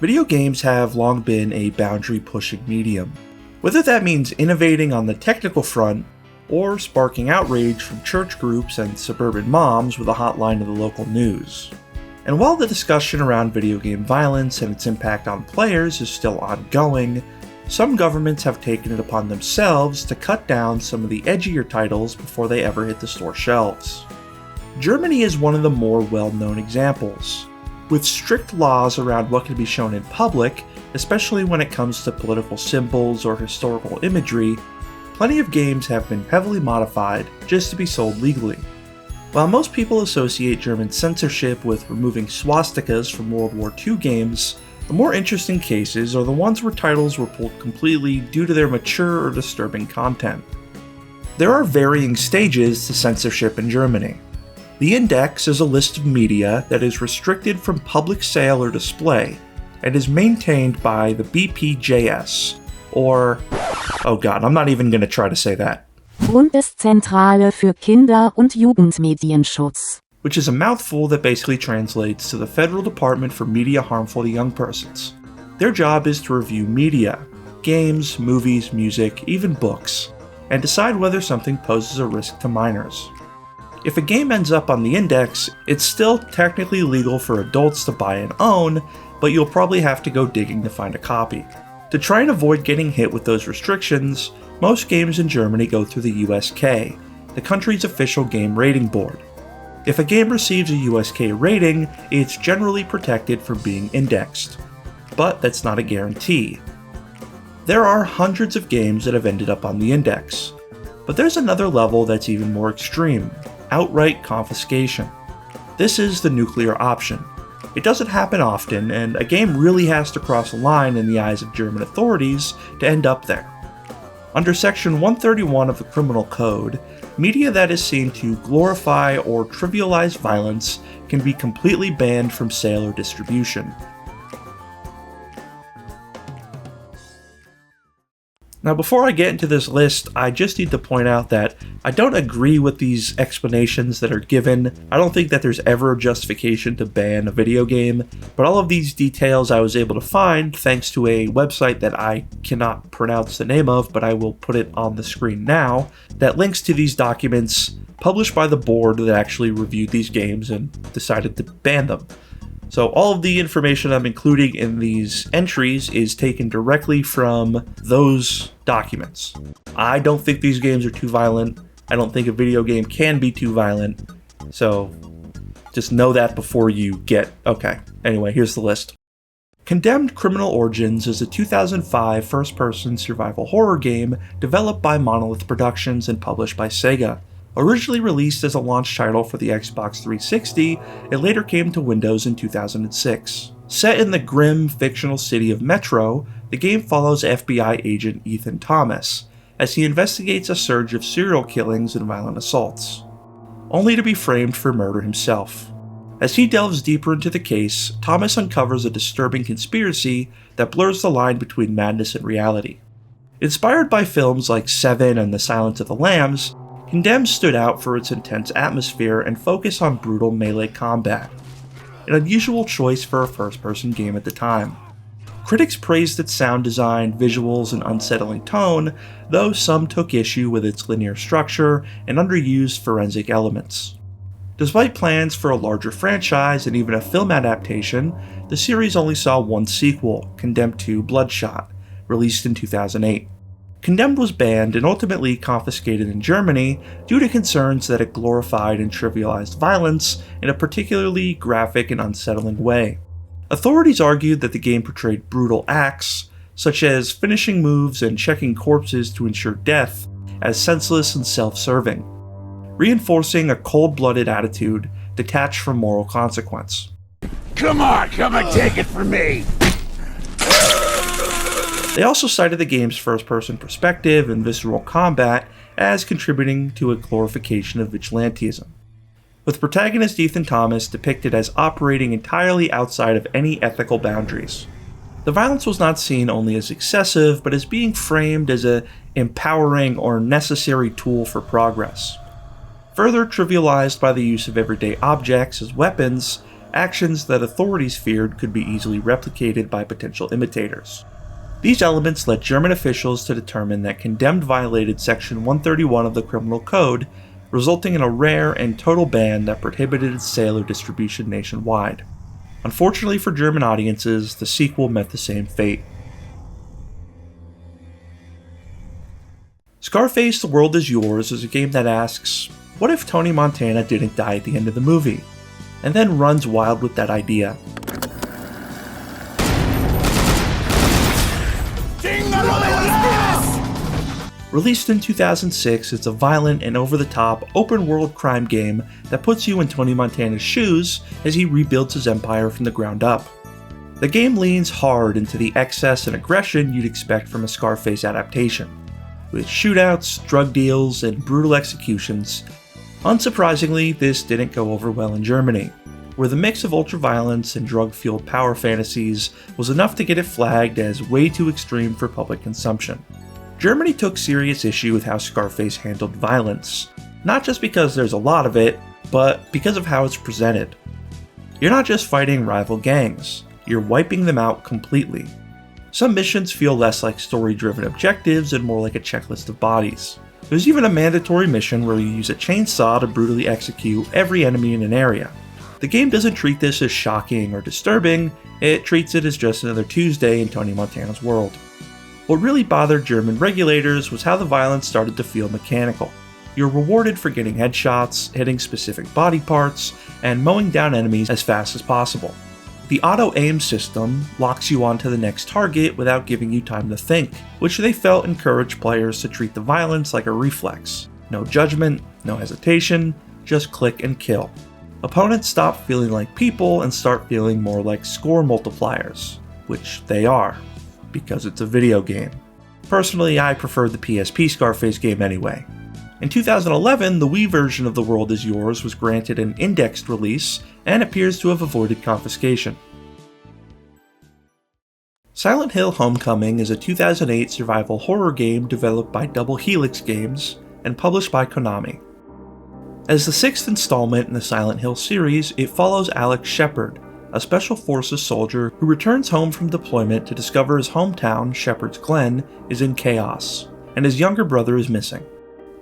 Video games have long been a boundary-pushing medium, whether that means innovating on the technical front or sparking outrage from church groups and suburban moms with a hotline to the local news. And while the discussion around video game violence and its impact on players is still ongoing, some governments have taken it upon themselves to cut down some of the edgier titles before they ever hit the store shelves. Germany is one of the more well-known examples. With strict laws around what can be shown in public, especially when it comes to political symbols or historical imagery, plenty of games have been heavily modified just to be sold legally. While most people associate German censorship with removing swastikas from World War II games, the more interesting cases are the ones where titles were pulled completely due to their mature or disturbing content. There are varying stages to censorship in Germany. The Index is a list of media that is restricted from public sale or display, and is maintained by the BPJS, or, oh god, I'm not even going to try to say that. Bundeszentrale für Kinder- und Jugendmedienschutz. Which is a mouthful that basically translates to the Federal Department for Media Harmful to Young Persons. Their job is to review media, games, movies, music, even books, and decide whether something poses a risk to minors. If a game ends up on the Index, it's still technically legal for adults to buy and own, but you'll probably have to go digging to find a copy. To try and avoid getting hit with those restrictions, most games in Germany go through the USK, the country's official game rating board. If a game receives a USK rating, it's generally protected from being indexed. But that's not a guarantee. There are hundreds of games that have ended up on the Index. But there's another level that's even more extreme: outright confiscation. This is the nuclear option. It doesn't happen often, and a game really has to cross a line in the eyes of German authorities to end up there. Under Section 131 of the Criminal Code, media that is seen to glorify or trivialize violence can be completely banned from sale or distribution. Now, before I get into this list, I just need to point out that I don't agree with these explanations that are given. I don't think that there's ever a justification to ban a video game, but all of these details I was able to find thanks to a website that I cannot pronounce the name of, but I will put it on the screen now, that links to these documents published by the board that actually reviewed these games and decided to ban them. So all of the information I'm including in these entries is taken directly from those documents. I don't think these games are too violent. I don't think a video game can be too violent. So just know that before you get... Okay, anyway, here's the list. Condemned Criminal Origins is a 2005 first-person survival horror game developed by Monolith Productions and published by Sega. Originally released as a launch title for the Xbox 360, it later came to Windows in 2006. Set in the grim, fictional city of Metro, the game follows FBI agent Ethan Thomas as he investigates a surge of serial killings and violent assaults, only to be framed for murder himself. As he delves deeper into the case, Thomas uncovers a disturbing conspiracy that blurs the line between madness and reality. Inspired by films like Seven and The Silence of the Lambs, Condemned stood out for its intense atmosphere and focus on brutal melee combat, an unusual choice for a first-person game at the time. Critics praised its sound design, visuals, and unsettling tone, though some took issue with its linear structure and underused forensic elements. Despite plans for a larger franchise and even a film adaptation, the series only saw one sequel, Condemned 2: Bloodshot, released in 2008. Condemned was banned and ultimately confiscated in Germany due to concerns that it glorified and trivialized violence in a particularly graphic and unsettling way. Authorities argued that the game portrayed brutal acts, such as finishing moves and checking corpses to ensure death, as senseless and self-serving, reinforcing a cold-blooded attitude detached from moral consequence. Come on, take it from me! They also cited the game's first-person perspective and visceral combat as contributing to a glorification of vigilantism, with protagonist Ethan Thomas depicted as operating entirely outside of any ethical boundaries. The violence was not seen only as excessive, but as being framed as an empowering or necessary tool for progress. Further trivialized by the use of everyday objects as weapons, actions that authorities feared could be easily replicated by potential imitators. These elements led German officials to determine that Condemned violated Section 131 of the Criminal Code, resulting in a rare and total ban that prohibited its sale or distribution nationwide. Unfortunately for German audiences, the sequel met the same fate. Scarface: The World Is Yours is a game that asks, what if Tony Montana didn't die at the end of the movie? And then runs wild with that idea. Released in 2006, it's a violent and over-the-top, open-world crime game that puts you in Tony Montana's shoes as he rebuilds his empire from the ground up. The game leans hard into the excess and aggression you'd expect from a Scarface adaptation, with shootouts, drug deals, and brutal executions. Unsurprisingly, this didn't go over well in Germany, where the mix of ultra-violence and drug-fueled power fantasies was enough to get it flagged as way too extreme for public consumption. Germany took serious issue with how Scarface handled violence, not just because there's a lot of it, but because of how it's presented. You're not just fighting rival gangs, you're wiping them out completely. Some missions feel less like story-driven objectives and more like a checklist of bodies. There's even a mandatory mission where you use a chainsaw to brutally execute every enemy in an area. The game doesn't treat this as shocking or disturbing, it treats it as just another Tuesday in Tony Montana's world. What really bothered German regulators was how the violence started to feel mechanical. You're rewarded for getting headshots, hitting specific body parts, and mowing down enemies as fast as possible. The auto-aim system locks you onto the next target without giving you time to think, which they felt encouraged players to treat the violence like a reflex. No judgment, no hesitation, just click and kill. Opponents stop feeling like people and start feeling more like score multipliers, which they are, because it's a video game. Personally, I prefer the PSP Scarface game anyway. In 2011, the Wii version of The World Is Yours was granted an indexed release and appears to have avoided confiscation. Silent Hill: Homecoming is a 2008 survival horror game developed by Double Helix Games and published by Konami. As the sixth installment in the Silent Hill series, it follows Alex Shepard, a Special Forces soldier who returns home from deployment to discover his hometown, Shepherd's Glen, is in chaos, and his younger brother is missing.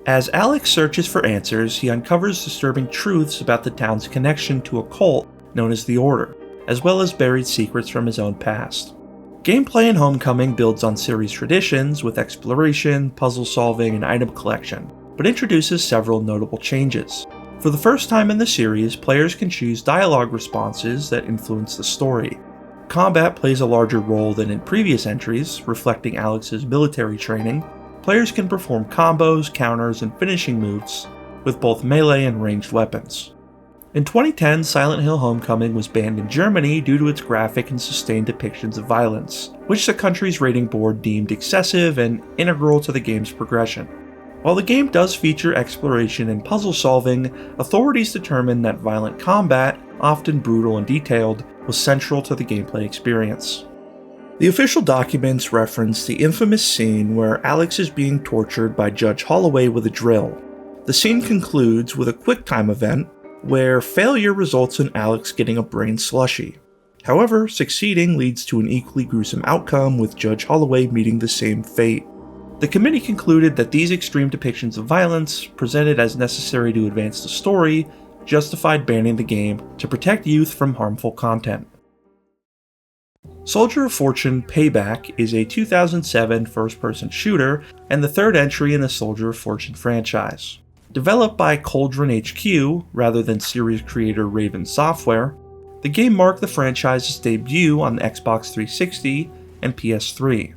As Alex searches for answers, he uncovers disturbing truths about the town's connection to a cult known as the Order, as well as buried secrets from his own past. Gameplay in Homecoming builds on series traditions with exploration, puzzle solving, and item collection, but introduces several notable changes. For the first time in the series, players can choose dialogue responses that influence the story. Combat plays a larger role than in previous entries, reflecting Alex's military training. Players can perform combos, counters, and finishing moves with both melee and ranged weapons. In 2010, Silent Hill: Homecoming was banned in Germany due to its graphic and sustained depictions of violence, which the country's rating board deemed excessive and integral to the game's progression. While the game does feature exploration and puzzle solving, authorities determined that violent combat, often brutal and detailed, was central to the gameplay experience. The official documents reference the infamous scene where Alex is being tortured by Judge Holloway with a drill. The scene concludes with a QuickTime event where failure results in Alex getting a brain slushy. However, succeeding leads to an equally gruesome outcome, with Judge Holloway meeting the same fate. The committee concluded that these extreme depictions of violence, presented as necessary to advance the story, justified banning the game to protect youth from harmful content. Soldier of Fortune: Payback is a 2007 first-person shooter and the third entry in the Soldier of Fortune franchise. Developed by Cauldron HQ rather than series creator Raven Software, the game marked the franchise's debut on the Xbox 360 and PS3.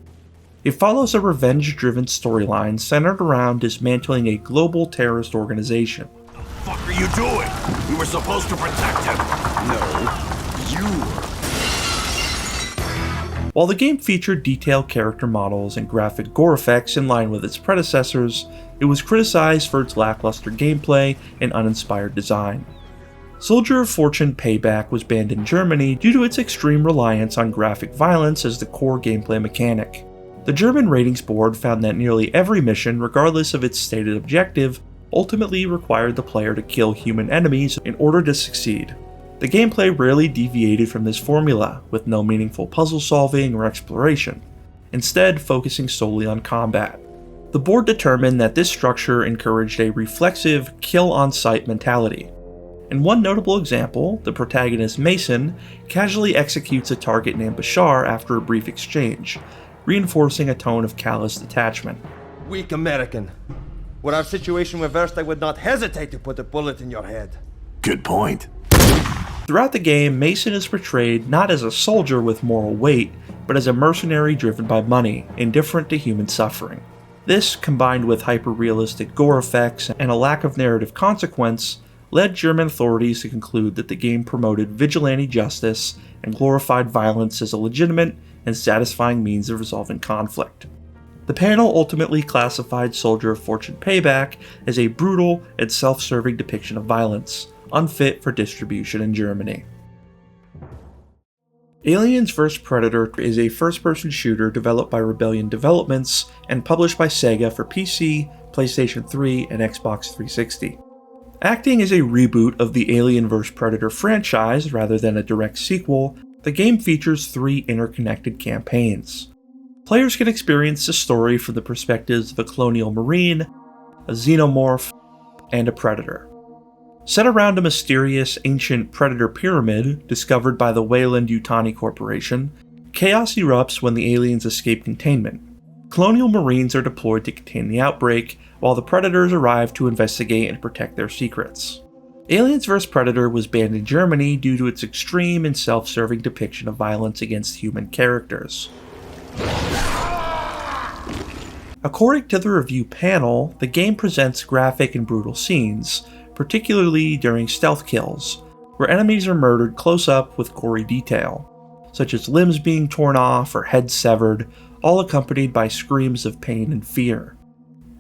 It follows a revenge-driven storyline centered around dismantling a global terrorist organization. What the fuck are you doing? We were supposed to protect him. No, you were. While the game featured detailed character models and graphic gore effects in line with its predecessors, it was criticized for its lackluster gameplay and uninspired design. Soldier of Fortune: Payback was banned in Germany due to its extreme reliance on graphic violence as the core gameplay mechanic. The German ratings board found that nearly every mission, regardless of its stated objective, ultimately required the player to kill human enemies in order to succeed. The gameplay rarely deviated from this formula, with no meaningful puzzle solving or exploration, instead focusing solely on combat. The board determined that this structure encouraged a reflexive, kill-on-sight mentality. In one notable example, the protagonist Mason casually executes a target named Bashar after a brief exchange, reinforcing a tone of callous detachment. Weak American. Were our situation reversed, I would not hesitate to put a bullet in your head. Good point. Throughout the game, Mason is portrayed not as a soldier with moral weight, but as a mercenary driven by money, indifferent to human suffering. This, combined with hyper-realistic gore effects and a lack of narrative consequence, led German authorities to conclude that the game promoted vigilante justice and glorified violence as a legitimate and satisfying means of resolving conflict. The panel ultimately classified Soldier of Fortune Payback as a brutal and self-serving depiction of violence, unfit for distribution in Germany. Aliens vs. Predator is a first-person shooter developed by Rebellion Developments and published by Sega for PC, PlayStation 3, and Xbox 360. Acting as a reboot of the Alien vs. Predator franchise rather than a direct sequel, the game features 3 interconnected campaigns. Players can experience the story from the perspectives of a colonial marine, a xenomorph, and a predator. Set around a mysterious ancient predator pyramid discovered by the Weyland-Yutani Corporation, chaos erupts when the aliens escape containment. Colonial marines are deployed to contain the outbreak, while the predators arrive to investigate and protect their secrets. Aliens vs. Predator was banned in Germany due to its extreme and self-serving depiction of violence against human characters. According to the review panel, the game presents graphic and brutal scenes, particularly during stealth kills, where enemies are murdered close up with gory detail, such as limbs being torn off or heads severed, all accompanied by screams of pain and fear.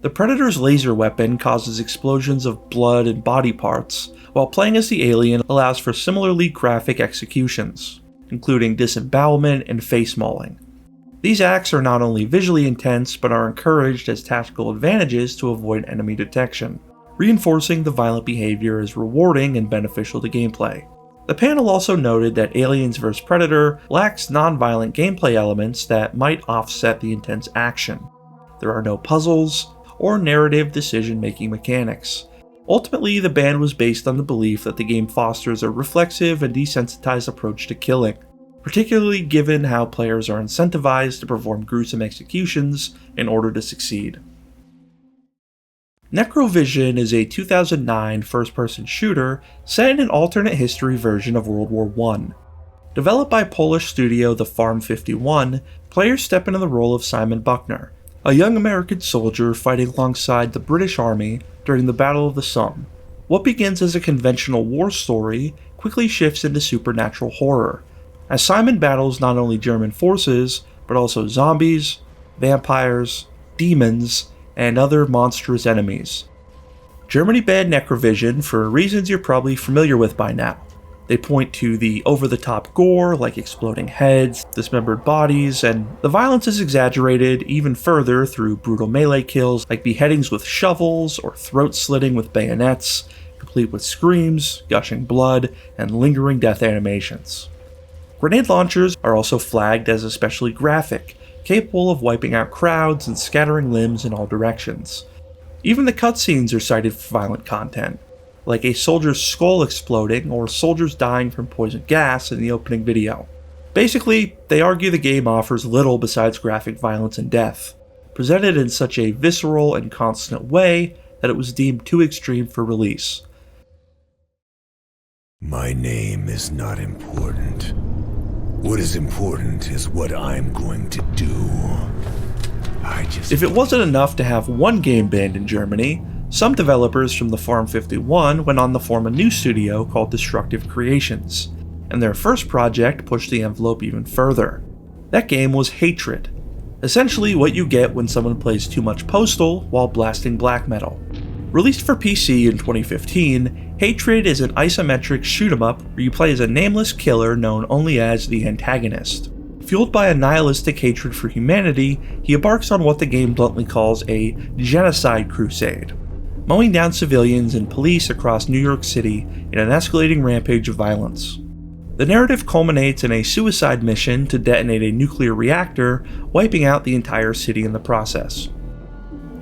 The Predator's laser weapon causes explosions of blood and body parts, while playing as the alien allows for similarly graphic executions, including disembowelment and face mauling. These acts are not only visually intense, but are encouraged as tactical advantages to avoid enemy detection, reinforcing the violent behavior as rewarding and beneficial to gameplay. The panel also noted that Aliens vs. Predator lacks non-violent gameplay elements that might offset the intense action. There are no puzzles or narrative decision-making mechanics. Ultimately, the ban was based on the belief that the game fosters a reflexive and desensitized approach to killing, particularly given how players are incentivized to perform gruesome executions in order to succeed. Necrovision is a 2009 first-person shooter set in an alternate history version of World War I. Developed by Polish studio The Farm 51, players step into the role of Simon Buckner, a young American soldier fighting alongside the British Army during the Battle of the Somme. What begins as a conventional war story quickly shifts into supernatural horror, as Simon battles not only German forces, but also zombies, vampires, demons, and other monstrous enemies. Germany banned Necrovision for reasons you're probably familiar with by now. They point to the over-the-top gore, like exploding heads, dismembered bodies, and the violence is exaggerated even further through brutal melee kills like beheadings with shovels or throat slitting with bayonets, complete with screams, gushing blood, and lingering death animations. Grenade launchers are also flagged as especially graphic, capable of wiping out crowds and scattering limbs in all directions. Even the cutscenes are cited for violent content, like a soldier's skull exploding or soldiers dying from poison gas in the opening video. Basically, they argue the game offers little besides graphic violence and death, presented in such a visceral and constant way that it was deemed too extreme for release. My name is not important. What is important is what I'm going to do. If it wasn't enough to have one game banned in Germany, some developers from the Farm 51 went on to form a new studio called Destructive Creations, and their first project pushed the envelope even further. That game was Hatred, essentially what you get when someone plays too much Postal while blasting black metal. Released for PC in 2015, Hatred is an isometric shoot-'em-up where you play as a nameless killer known only as the antagonist. Fueled by a nihilistic hatred for humanity, he embarks on what the game bluntly calls a genocide crusade. mowing down civilians and police across New York City in an escalating rampage of violence. The narrative culminates in a suicide mission to detonate a nuclear reactor, wiping out the entire city in the process.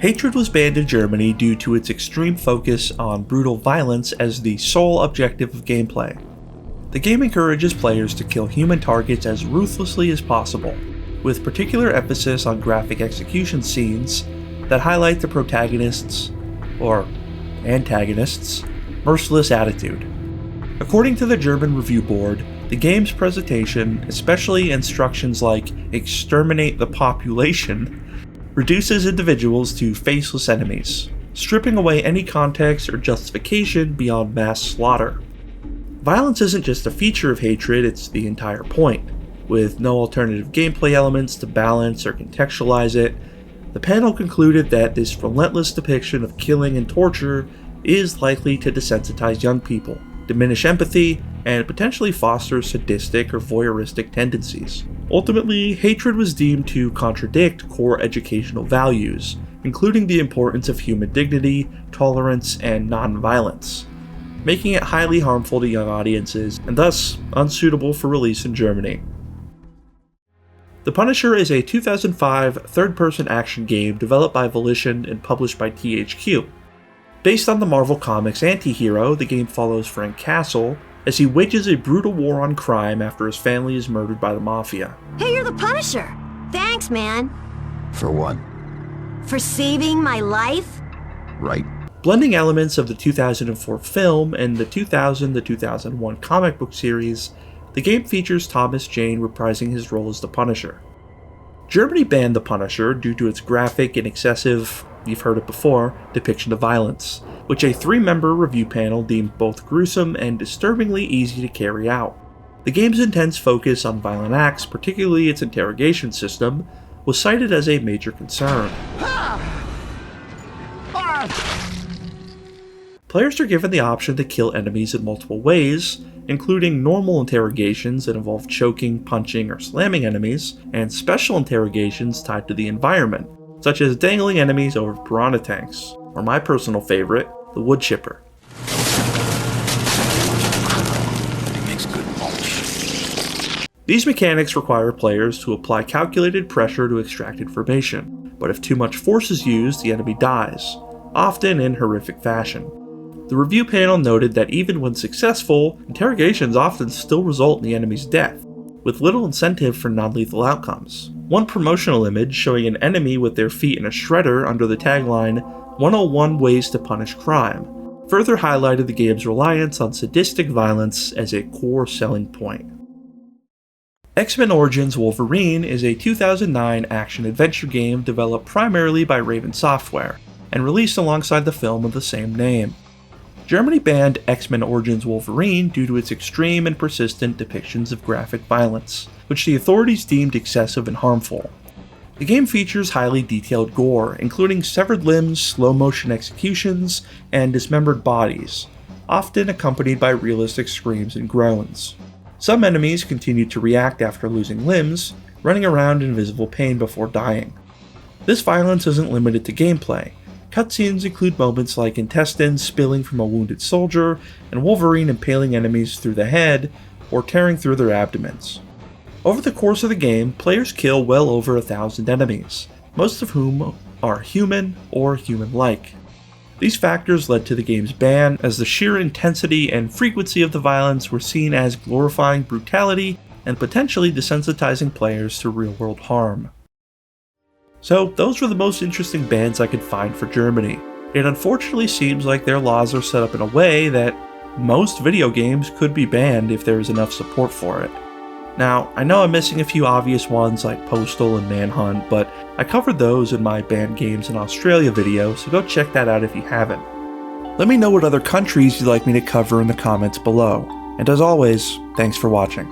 Hatred was banned in Germany due to its extreme focus on brutal violence as the sole objective of gameplay. The game encourages players to kill human targets as ruthlessly as possible, with particular emphasis on graphic execution scenes that highlight the protagonist's, or antagonists' merciless attitude. According to the German review board, the game's presentation, especially instructions like "exterminate the population," reduces individuals to faceless enemies, stripping away any context or justification beyond mass slaughter. Violence isn't just a feature of Hatred, it's the entire point. With no alternative gameplay elements to balance or contextualize it, the panel concluded that this relentless depiction of killing and torture is likely to desensitize young people, diminish empathy, and potentially foster sadistic or voyeuristic tendencies. Ultimately, Hatred was deemed to contradict core educational values, including the importance of human dignity, tolerance, and non-violence, making it highly harmful to young audiences and thus unsuitable for release in Germany. The Punisher is a 2005 third-person action game developed by Volition and published by THQ. Based on the Marvel Comics anti-hero, the game follows Frank Castle as he wages a brutal war on crime after his family is murdered by the Mafia. Hey, you're the Punisher! Thanks, man! For what? For saving my life? Right. Blending elements of the 2004 film and the 2000-2001 comic book series, the game features Thomas Jane reprising his role as the Punisher. Germany banned the Punisher due to its graphic and excessive, you've heard it before, depiction of violence, which a 3-member review panel deemed both gruesome and disturbingly easy to carry out. The game's intense focus on violent acts, particularly its interrogation system, was cited as a major concern. Players are given the option to kill enemies in multiple ways, including normal interrogations that involve choking, punching, or slamming enemies, and special interrogations tied to the environment, such as dangling enemies over piranha tanks, or my personal favorite, the wood chipper. These mechanics require players to apply calculated pressure to extract information, but if too much force is used, the enemy dies, often in horrific fashion. The review panel noted that even when successful, interrogations often still result in the enemy's death, with little incentive for non-lethal outcomes. One promotional image showing an enemy with their feet in a shredder under the tagline, "101 Ways to Punish Crime," further highlighted the game's reliance on sadistic violence as a core selling point. X-Men Origins Wolverine is a 2009 action-adventure game developed primarily by Raven Software, and released alongside the film of the same name. Germany banned X-Men Origins Wolverine due to its extreme and persistent depictions of graphic violence, which the authorities deemed excessive and harmful. The game features highly detailed gore, including severed limbs, slow-motion executions, and dismembered bodies, often accompanied by realistic screams and groans. Some enemies continue to react after losing limbs, running around in visible pain before dying. This violence isn't limited to gameplay. Cutscenes include moments like intestines spilling from a wounded soldier, and Wolverine impaling enemies through the head, or tearing through their abdomens. Over the course of the game, players kill well over 1,000 enemies, most of whom are human or human-like. These factors led to the game's ban, as the sheer intensity and frequency of the violence were seen as glorifying brutality and potentially desensitizing players to real-world harm. So those were the most interesting bans I could find for Germany. It unfortunately seems like their laws are set up in a way that most video games could be banned if there is enough support for it. Now, I know I'm missing a few obvious ones like Postal and Manhunt, but I covered those in my banned games in Australia video, so go check that out if you haven't. Let me know what other countries you'd like me to cover in the comments below. And as always, thanks for watching.